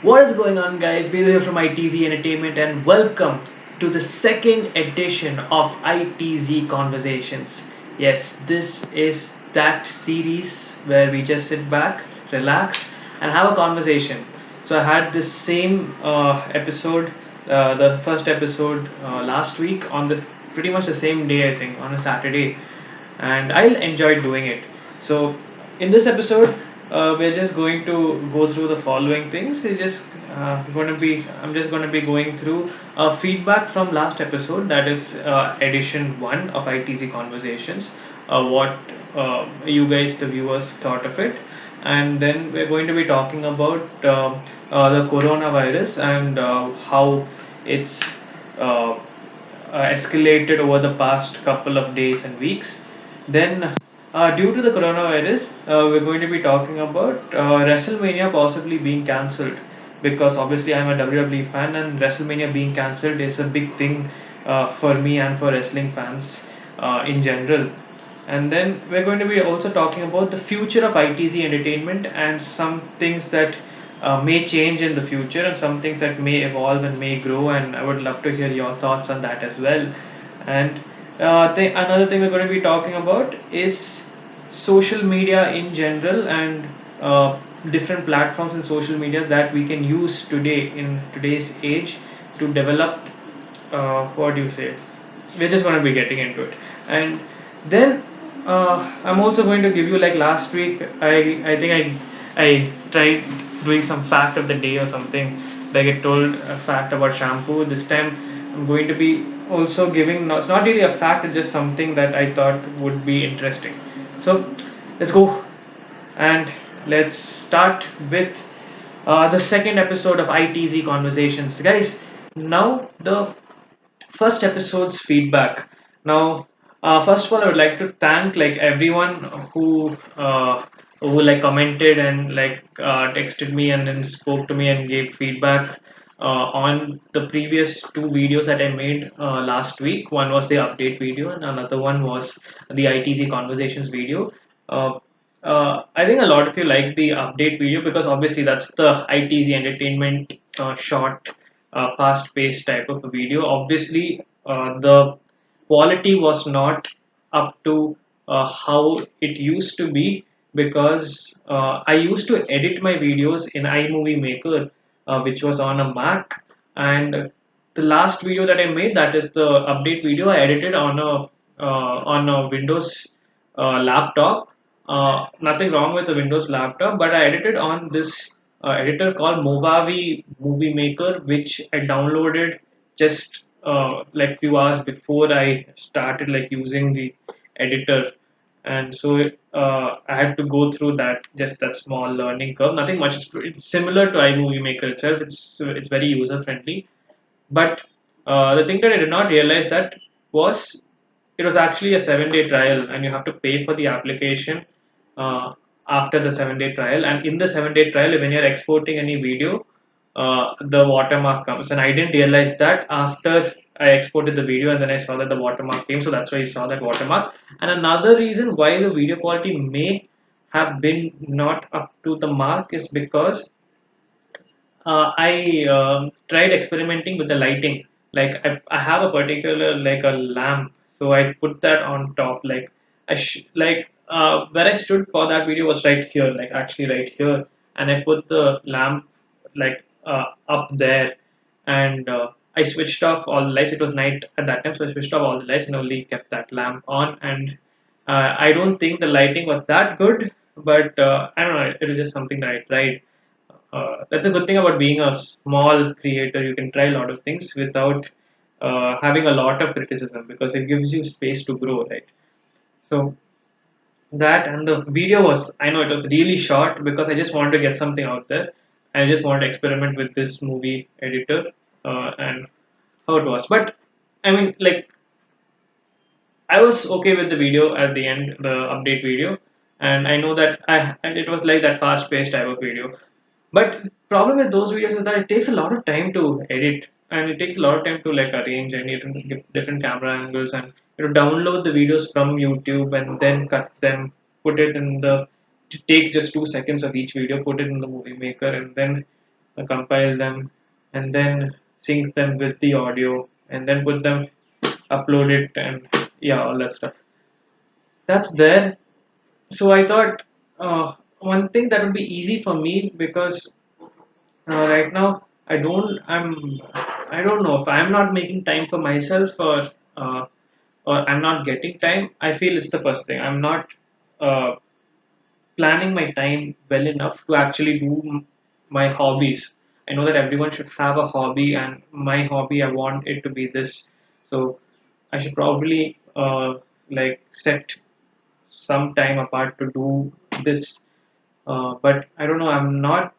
What is going on, guys? We're here from ITZ Entertainment, and welcome to the second edition of ITZ Conversations. Yes, this is that series where we just sit back, relax, and have a conversation. So, I had this same episode, the first episode last week on the pretty much the same day, I think, on a Saturday, and I enjoyed doing it. So, in this episode, we're just going to go through the following things. I'm just going to be going through feedback from last episode, that is edition one of ITZ Conversations. What you guys, the viewers, thought of it, and then we're going to be talking about the coronavirus and how it's escalated over the past couple of days and weeks. Then, due to the coronavirus, we're going to be talking about WrestleMania possibly being cancelled, because obviously I'm a WWE fan and WrestleMania being cancelled is a big thing for me and for wrestling fans in general. And then we're going to be also talking about the future of ITZ Entertainment and some things that may change in the future and some things that may evolve and may grow. And I would love to hear your thoughts on that as well. And another thing we're going to be talking about is social media in general and different platforms in social media that we can use today in today's age to develop. What do you say? We're just going to be getting into it, and then I'm also going to give you, like last week. I think I tried doing some fact of the day or something. Like I told a fact about shampoo. This time I'm going to be also giving. No, it's not really a fact. It's just something that I thought would be interesting. So let's go and let's start with the second episode of ITZ Conversations, guys. Now the first episode's feedback. Now, first of all, I would like to thank like everyone who like commented and like texted me and then spoke to me and gave feedback on the previous two videos that I made last week. One was the update video, and another one was the ITZ Conversations video. Uh, I think a lot of you like the update video because obviously that's the ITZ Entertainment short, fast-paced type of a video. Obviously, the quality was not up to how it used to be, because I used to edit my videos in iMovie Maker, which was on a Mac, and the last video that I made, that is the update video, I edited on a Windows laptop. Nothing wrong with the Windows laptop, but I edited on this editor called Movavi Movie Maker, which I downloaded just like few hours before I started like using the editor, and so I had to go through that small learning curve. Nothing much. It's similar to iMovie Maker itself. It's very user friendly, but the thing that I did not realize that was it was actually a 7 day trial, and you have to pay for the application after the 7 day trial. And in the 7 day trial, when you're exporting any video, the watermark comes. And I didn't realize that after I exported the video, and then I saw that the watermark came. So that's why you saw that watermark. And another reason why the video quality may have been not up to the mark is because I tried experimenting with the lighting. Like I have a particular like a lamp, so I put that on top. Like where I stood for that video was right here, like actually right here, and I put the lamp like up there, and I switched off all the lights. It was night at that time, so I switched off all the lights and only kept that lamp on. And I don't think the lighting was that good, but I don't know. It was just something that I tried. That's a good thing about being a small creator. You can try a lot of things without having a lot of criticism, because it gives you space to grow, right? So that, and the video was, I know it was really short because I just wanted to get something out there. I just wanted to experiment with this movie editor and how it was. But I mean, like, I was okay with the video at the end, the update video, and I know that and it was like that fast-paced type of video. But problem with those videos is that it takes a lot of time to edit, and it takes a lot of time to like arrange and you can get different camera angles, and download the videos from YouTube and then cut them, put it in the to take just 2 seconds of each video, put it in the movie maker, and then compile them, and then sync them with the audio, and then put them, upload it, and yeah, all that stuff. That's there. So I thought one thing that would be easy for me, because right now I don't know if I'm not making time for myself, uh, or I'm not getting time. I feel it's the first thing. I'm not uh, planning my time well enough to actually do my hobbies. I know that everyone should have a hobby, and my hobby, I want it to be this. So I should probably like set some time apart to do this. But I don't know, I'm not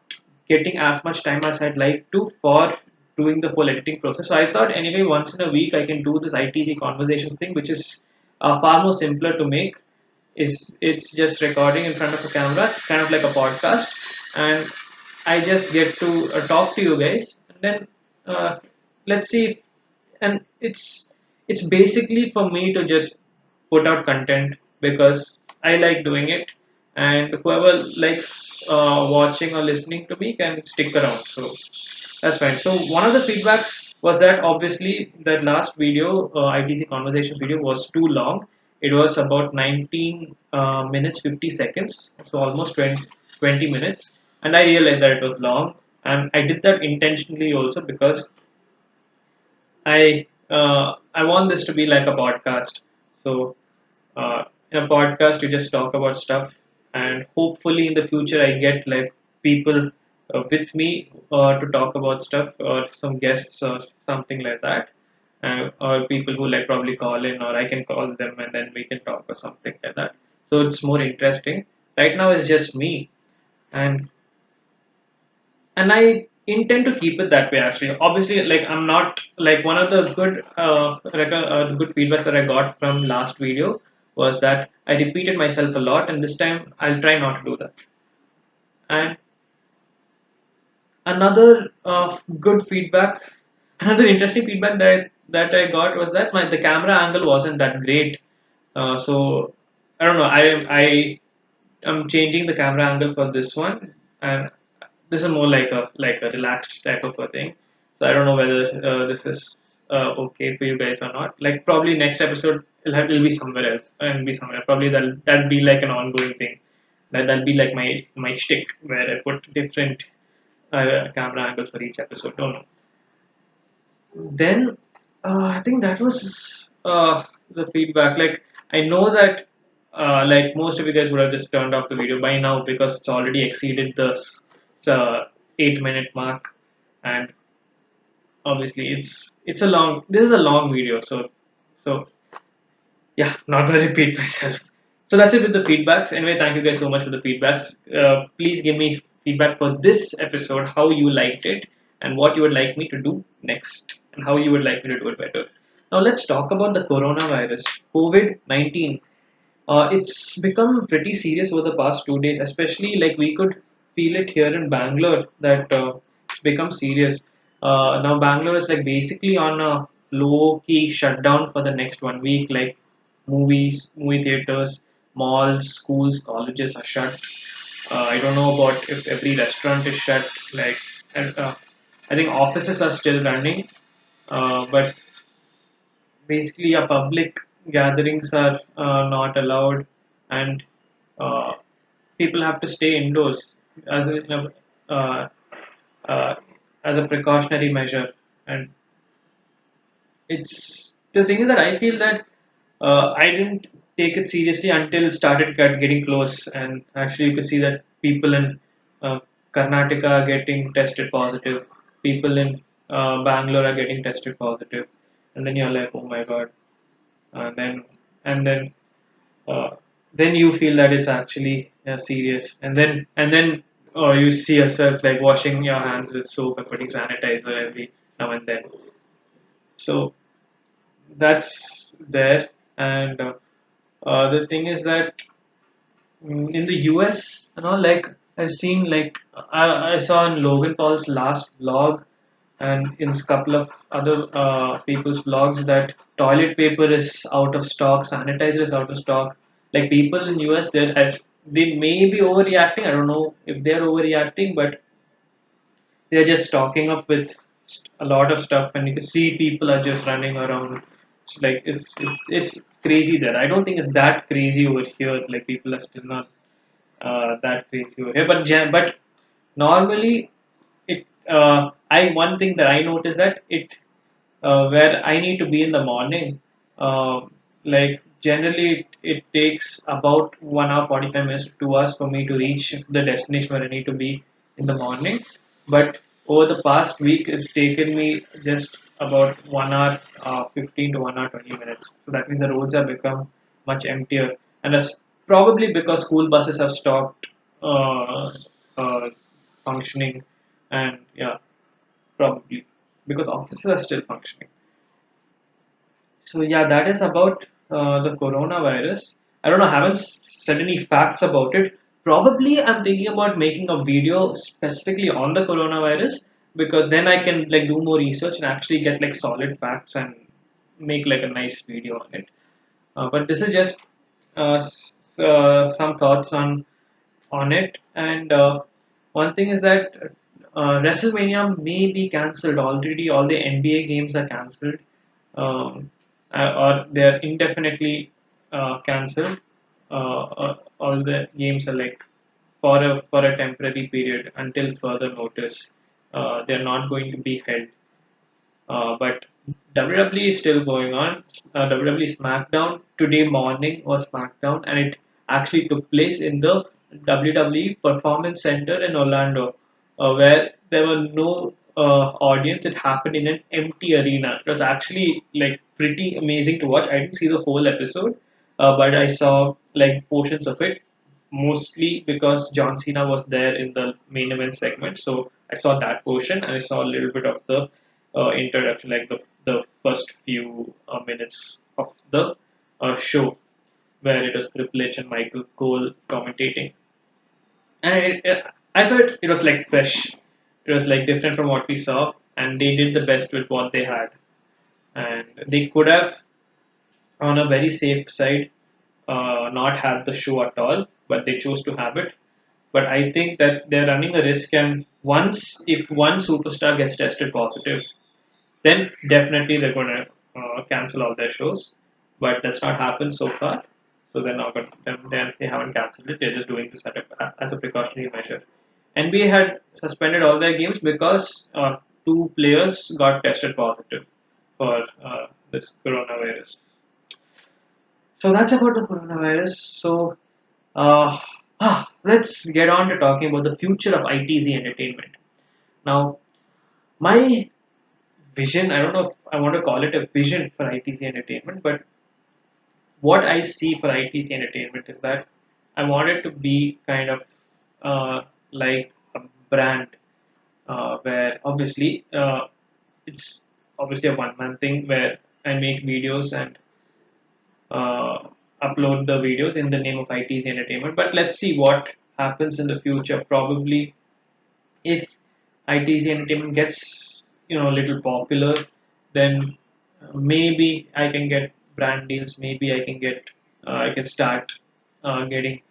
getting as much time as I'd like to for doing the whole editing process. So I thought anyway, once in a week I can do this ITZ Conversations thing, which is far more simpler to make. Is It's just recording in front of a camera, kind of like a podcast, and I just get to talk to you guys, and then uh, let's see. And it's basically for me to just put out content because I like doing it, and whoever likes watching or listening to me can stick around. So that's fine. So one of the feedbacks was that obviously that last video, ITC conversation video, was too long. It was about 19 minutes 50 seconds, so almost 20 minutes. And I realized that it was long, and I did that intentionally also because I want this to be like a podcast. So in a podcast, you just talk about stuff, and hopefully in the future, I get like people with me to talk about stuff, or some guests or something like that, or people who like probably call in, or I can call them and then we can talk or something like that. So it's more interesting. Right now, it's just me, and I intend to keep it that way. Actually, obviously, like I'm not like one of the good feedback that I got from last video was that I repeated myself a lot, and this time I'll try not to do that. And another good feedback, another interesting feedback that I got was that the camera angle wasn't that great. So I don't know. I'm changing the camera angle for this one, and this is more like a relaxed type of a thing. So I don't know whether this is okay for you guys or not. Like probably next episode it'll be somewhere else and be somewhere. Probably that'll be like an ongoing thing. That'll be like my shtick where I put different camera angles for each episode. Don't know. Then I think that was the feedback. Like I know that like most of you guys would have just turned off the video by now because it's already exceeded the 8 minute mark, and obviously it's a long. This is a long video, so yeah, not gonna repeat myself. So that's it with the feedbacks. Anyway, thank you guys so much for the feedbacks. Please give me feedback for this episode, how you liked it, and what you would like me to do next, and how you would like me to do it better. Now let's talk about the coronavirus, COVID-19. It's become pretty serious over the past 2 days, especially like we could feel it here in Bangalore that it's become serious. Now Bangalore is like basically on a low key shutdown for the next 1 week. Like movie theaters, malls, schools, colleges are shut. I don't know about if every restaurant is shut. Like, and, I think offices are still running, but basically, public gatherings are not allowed, and uh, people have to stay indoors as a, uh, uh, as a precautionary measure. And it's the thing is that I feel that I didn't take it seriously until it started getting close, and actually you could see that people in Karnataka are getting tested positive, people in Bangalore are getting tested positive, and then you're like, oh my god, then and uh, then you feel that it's actually serious, and then you see yourself like washing your hands with soap and putting sanitizer every now and then. So that's there. And the thing is that in the US, like I've seen, like I saw in Logan Paul's last vlog, and in a couple of other people's vlogs, that toilet paper is out of stock, sanitizer is out of stock. Like people in US, they may be overreacting. I don't know if they're overreacting, but they're just stocking up with a lot of stuff, and you can see people are just running around. It's like it's crazy there. I don't think it's that crazy over here. Like people are still not that crazy over here, but normally it I one thing that I noticed that it where I need to be in the morning. Like generally, it takes about 1 hour 45 minutes to 2 hours for me to reach the destination where I need to be in the morning. But over the past week, it's taken me just about 1 hour 15 to 1 hour 20 minutes. So that means the roads have become much emptier, and that's probably because school buses have stopped uh, uh, functioning, and yeah, probably because offices are still functioning. So yeah, that is about the coronavirus. I don't know. I haven't said any facts about it. Probably I'm thinking about making a video specifically on the coronavirus because then I can like do more research and actually get like solid facts and make like a nice video on it. But this is just some thoughts on it. And one thing is that WrestleMania may be cancelled already. All the NBA games are cancelled, um, or they're indefinitely cancelled. All the games are like for a temporary period until further notice. They're not going to be held. But WWE is still going on. WWE SmackDown today morning was SmackDown, and it actually took place in the WWE Performance Center in Orlando, where there were no audience. It happened in an empty arena. It was actually like pretty amazing to watch. I didn't see the whole episode, but I saw like portions of it, mostly because John Cena was there in the main event segment. So I saw that portion, and I saw a little bit of the introduction, like the first few minutes of the show, where it was Triple H and Michael Cole commentating, and I felt it was like fresh. It was like different from what we saw, and they did the best with what they had, and they could have, on a very safe side, not have the show at all, but they chose to have it. But I think that they're running a risk, and once if one superstar gets tested positive, then definitely they're going to cancel all their shows. But that's not happened so far. So they're not going they haven't cancelled it. They're just doing this as a precautionary measure. NBA had suspended all their games because two players got tested positive for this coronavirus. So that's about the coronavirus. So uh, let's get on to talking about the future of ITZ Entertainment. Now, my vision, I don't know if I want to call it a vision for ITC Entertainment, but what I see for ITC Entertainment is that I want it to be kind of like a brand where obviously it's obviously a one man thing where I make videos and uh, upload the videos in the name of ITC Entertainment. But let's see what happens in the future. Probably if ITC Entertainment gets a little popular, then maybe I can get brand deals. Maybe I can start getting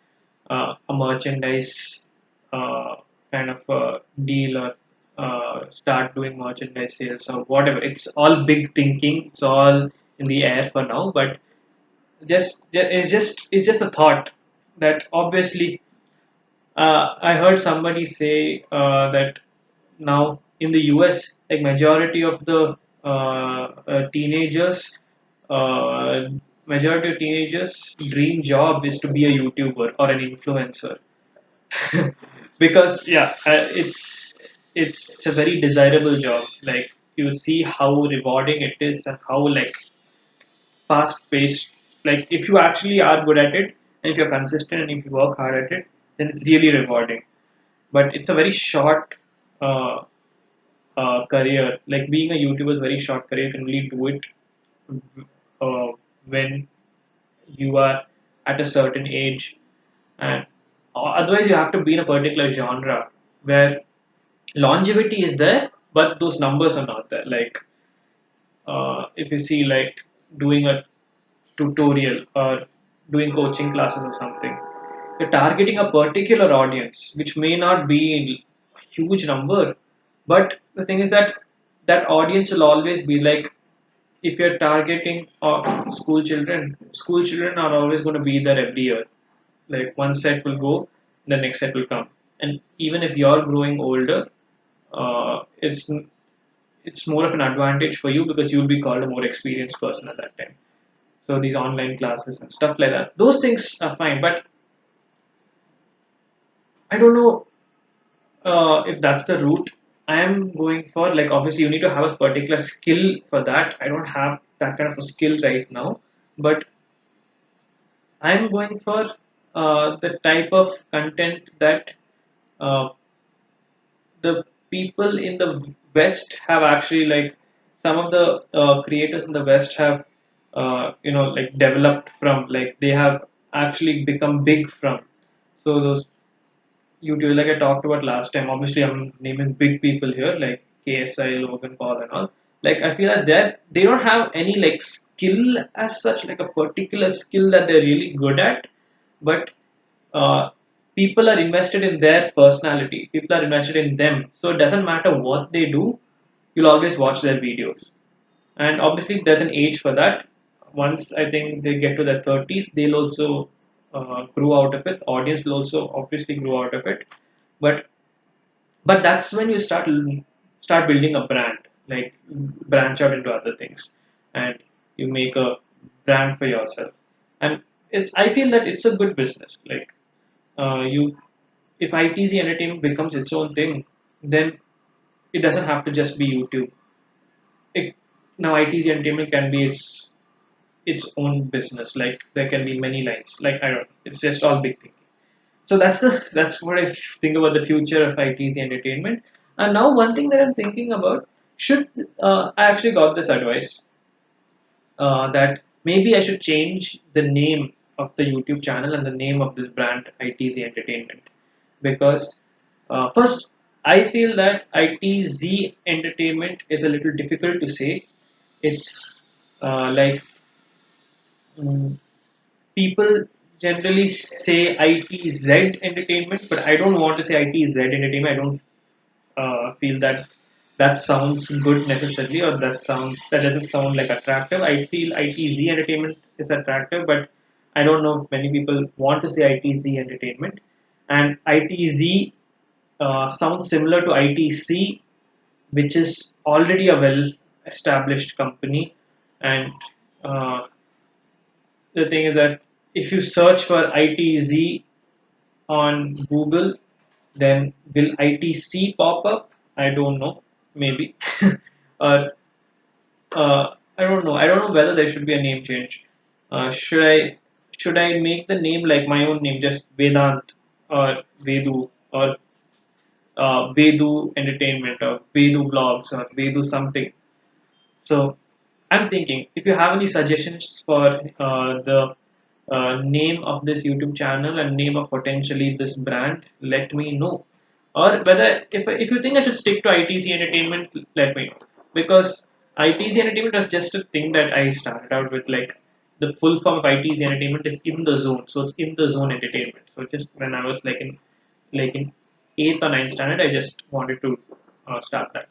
a merchandise uh, kind of a deal, or start doing merchandise sales or whatever. It's all big thinking. It's all in the air for now, but it's just a thought that obviously I heard somebody say that now in the US, like majority of the teenagers, uh, majority of teenagers' dream job is to be a YouTuber or an influencer, because yeah, it's a very desirable job. Like you see how rewarding it is and how like fast paced. Like if you actually are good at it and if you're consistent and if you work hard at it, then it's really rewarding. But it's a very short uh, career. Like being a YouTuber is a very short career. You can only do it uh, when you are at a certain age, and otherwise you have to be in a particular genre where longevity is there, but those numbers are not there. Like if you see like doing a tutorial or doing coaching classes or something, you're targeting a particular audience which may not be a huge number, But the thing is that that audience will always be like, if you're targeting school children are always going to be there every year. Like one set will go, the next set will come, and even if you're growing older, uh, it's it's more of an advantage for you because you'll be called a more experienced person at that time. So these online classes and stuff like that, those things are fine, but I don't know if that's the route I am going for. Like obviously you need to have a particular skill for that. I don't have that kind of a skill right now, but I'm going for the type of content that uh, the people in the West have actually, like some of the creators in the West have like developed from, like they have actually become big from. So those YouTube, like I talked about last time, obviously I'm naming big people here like KSI, Logan Paul, and all. Like I feel like that they don't have any like skill as such, like a particular skill that they're really good at, but uh, people are invested in their personality. People are invested in them, so it doesn't matter what they do. You'll always watch their videos, and obviously there's an age for that. Once I think they get to their 30s, they'll also grow out of it. Audience will also obviously grow out of it, but that's when you start building a brand, like branch out into other things, and you make a brand for yourself. And it's I feel that it's a good business. Like you if ITZ Entertainment becomes its own thing, then it doesn't have to just be YouTube. It, now ITZ Entertainment can be its own business. Like there can be many lines. Like I don't. It's just all big thinking. So that's what I think about the future of ITZ Entertainment. And now one thing that I'm thinking about, should I actually got this advice that maybe I should change the name of the YouTube channel and the name of this brand ITZ Entertainment, because first I feel that ITZ Entertainment is a little difficult to say. It's like mm, people generally say ITZ Entertainment, but I don't want to say ITZ Entertainment. I don't feel that that sounds good necessarily, or that doesn't sound like attractive. I feel ITZ Entertainment is attractive, but I don't know if many people want to say ITZ Entertainment. And ITZ sounds similar to ITC, which is already a well established company. And uh, the thing is that if you search for ITZ on Google, then will ITC pop up? I don't know. Maybe. Or I don't know. I don't know whether there should be a name change. Should I make the name like my own name, just Vedant or Vedu or Vedu Entertainment or Vedu Vlogs or Vedu something? So I'm thinking, if you have any suggestions for the name of this YouTube channel and name of potentially this brand, let me know. Or whether if you think I should stick to ITC Entertainment, let me know. Because ITC Entertainment was just a thing that I started out with. Like the full form of ITC Entertainment is in the zone, so it's in the zone entertainment. So just when I was like in eighth or ninth standard, I just wanted to start that.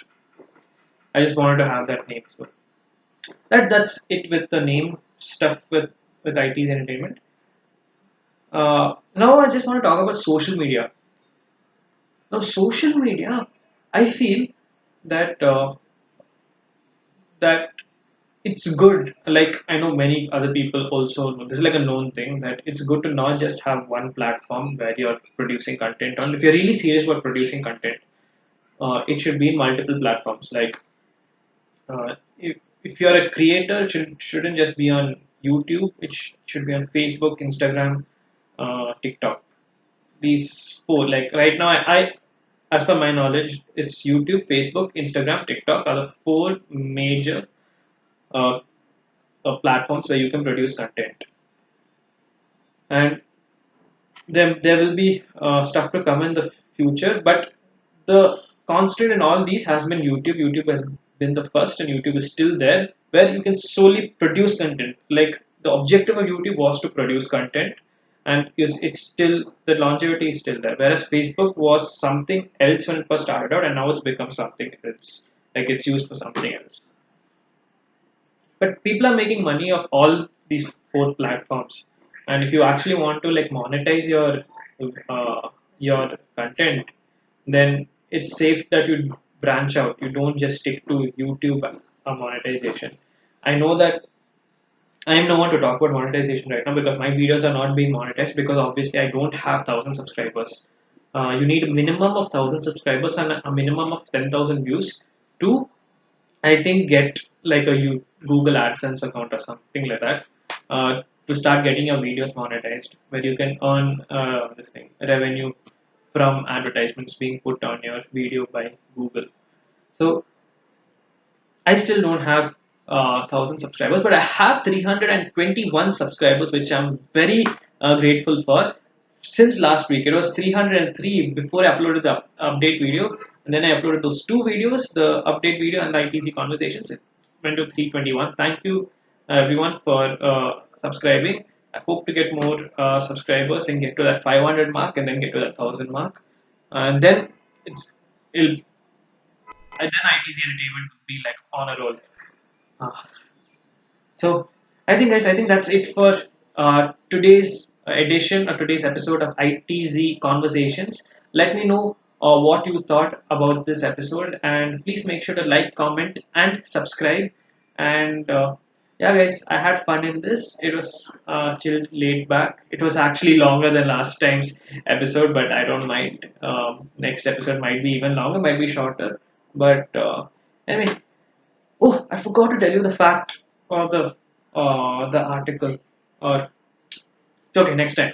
I just wanted to have that name. So that's it with the name stuff with IT's Entertainment. Now I just want to talk about social media. Now social media, I feel that that it's good. Like I know many other people also know, this is like a known thing, that it's good to not just have one platform where you're producing content on. If you're really serious about producing content, it should be in multiple platforms. Like if you're a creator, shouldn't just be on YouTube. It should be on Facebook, Instagram, TikTok. These four, like right now, as per my knowledge, it's YouTube, Facebook, Instagram, TikTok are the four major uh, platforms where you can produce content. And there will be stuff to come in the future, but the constant in all these has been YouTube. YouTube has been the first, and YouTube is still there, where you can solely produce content. Like the objective of YouTube was to produce content, and it's still, the longevity is still there. Whereas Facebook was something else when it first started out, and now it's become something else. Like it's used for something else. But people are making money of all these four platforms, and if you actually want to like monetize your content, then it's safe that you branch out. You don't just stick to YouTube monetization. I know that I am no one to talk about monetization right now because my videos are not being monetized because obviously I don't have 1,000 subscribers. You need a minimum of 1,000 subscribers and a minimum of 10,000 views to, I think, get like a Google AdSense account or something like that, to start getting your videos monetized, where you can earn this thing revenue from advertisements being put on your video by Google. So I still don't have 1,000 subscribers, but I have 321 subscribers, which I'm very grateful for. Since last week, it was 303 before I uploaded the update video, and then I uploaded those two videos, the update video and the ITZ Conversations. It went to 321. Thank you, everyone, for subscribing. I hope to get more subscribers and get to that 500 mark, and then get to that 1,000 mark, and then it'll and then ITZ Entertainment will be like on a roll. Uh, so I think, guys, I think that's it for today's edition or today's episode of ITZ Conversations. Let me know what you thought about this episode, and please make sure to like, comment, and subscribe. And yeah, guys, I had fun in this. It was chilled, laid back. It was actually longer than last time's episode, but I don't mind. Next episode might be even longer, might be shorter. But anyway, oh, I forgot to tell you the fact or the article. Or it's okay, next time.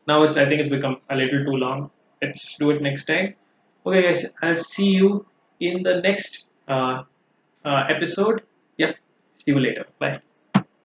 Now it's, I think it's become a little too long. Let's do it next time. Okay, guys, I'll see you in the next episode. Yep. See you later. Bye.